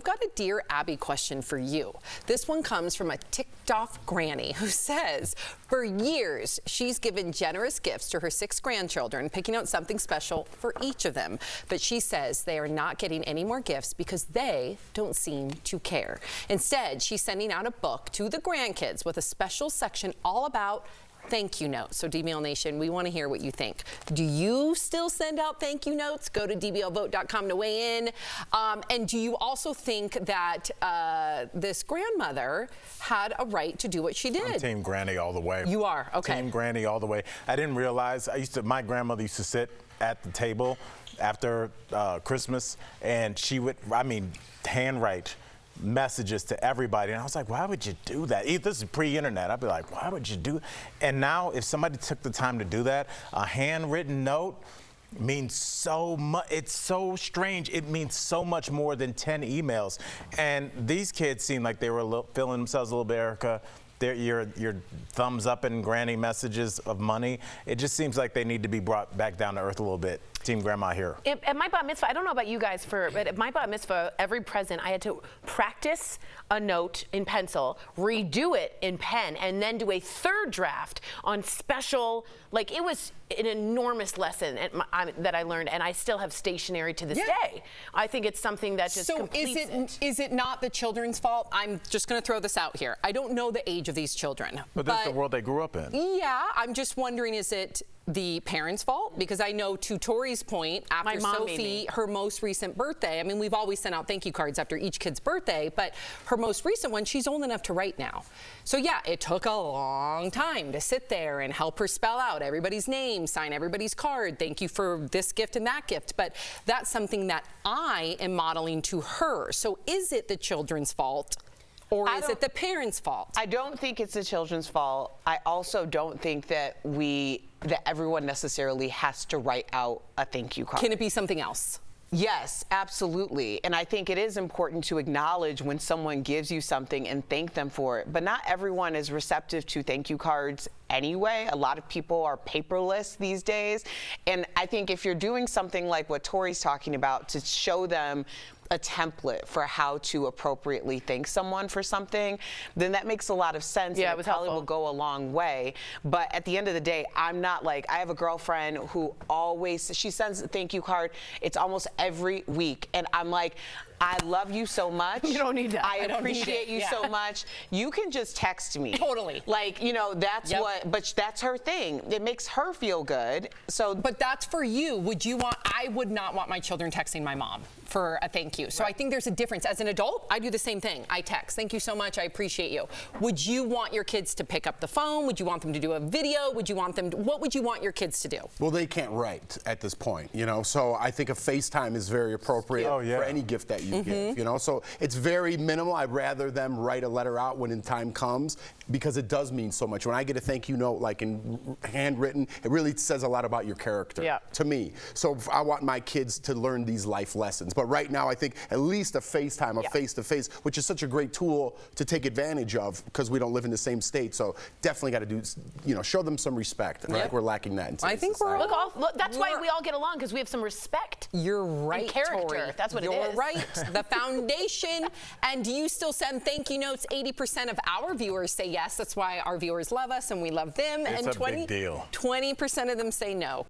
we've got a Dear Abby question for you. This one comes from a ticked-off granny who says, for years, she's given generous gifts to her 6 grandchildren, picking out something special for each of them. But she says they are not getting any more gifts because they don't seem to care. Instead, she's sending out a book to the grandkids with a special section all about thank you notes. So DBL Nation, we want to hear what you think. Do you still send out thank you notes? Go to dblvote.com to weigh in. And do you also think that this grandmother had a right to do what she did? I'm Team Granny all the way. You are? Okay. Team Granny all the way. I didn't realize, my grandmother used to sit at the table after Christmas, and she would, handwrite messages to everybody, and I was like, why would you do that? This is pre-internet. I'd be like, why would you do? And now, if somebody took the time to do that, a handwritten note means so much. It's so strange. It means so much more than 10 emails. And these kids seem like they were feeling themselves a little bit, Erica. Your thumbs up and granny messages of money. It just seems like they need to be brought back down to earth a little bit. Team Grandma here. At my bat mitzvah, I don't know about you guys, but at my bat mitzvah, every present, I had to practice a note in pencil, redo it in pen, and then do a third draft on special, like it was an enormous lesson that I learned, and I still have stationery to this day. I think it's something that just completes it. Is it not the children's fault? I'm just going to throw this out here. I don't know the age of these children. But that's the world they grew up in. Yeah, I'm just wondering, is it the parents' fault? Because I know, to Tori's point, after Sophie, her most recent birthday, we've always sent out thank you cards after each kid's birthday, but her most recent one, she's old enough to write now. So yeah, it took a long time to sit there and help her spell out everybody's name, sign everybody's card, thank you for this gift and that gift, but that's something that I am modeling to her. So is it the children's fault? Or is it the parents' fault? I don't think it's the children's fault. I also don't think that everyone necessarily has to write out a thank you card. Can it be something else? Yes, absolutely. And I think it is important to acknowledge when someone gives you something and thank them for it. But not everyone is receptive to thank you cards anyway. A lot of people are paperless these days. And I think if you're doing something like what Tori's talking about, to show them a template for how to appropriately thank someone for something, then that makes a lot of sense. Yeah, and it probably will go a long way. But at the end of the day, I'm not like, I have a girlfriend who she sends a thank you card. It's almost every week. And I'm like, I love you so much. You don't need that. I appreciate you so much. You can just text me. Totally. Like, that's but that's her thing. It makes her feel good. So, but that's for you. I would not want my children texting my mom for a thank you. So I think there's a difference. As an adult, I do the same thing. I text, thank you so much, I appreciate you. Would you want your kids to pick up the phone? Would you want them to do a video? What would you want your kids to do? Well, they can't write at this point, so I think a FaceTime is very appropriate for any gift that you give, so it's very minimal. I'd rather them write a letter out when the time comes, because it does mean so much. When I get a thank you note, like in handwritten, it really says a lot about your character to me. So I want my kids to learn these life lessons. But right now, I think at least a FaceTime, a face-to-face, which is such a great tool to take advantage of because we don't live in the same state. So definitely got to do, show them some respect. I think we're lacking that in today's society. Look, that's why we all get along, because we have some respect. You're right, and character. Tori. That's what it is. You're right. The foundation. And do you still send thank you notes? 80% of our viewers say yes. That's why our viewers love us and we love them. It's and a big deal. 20% of them say no.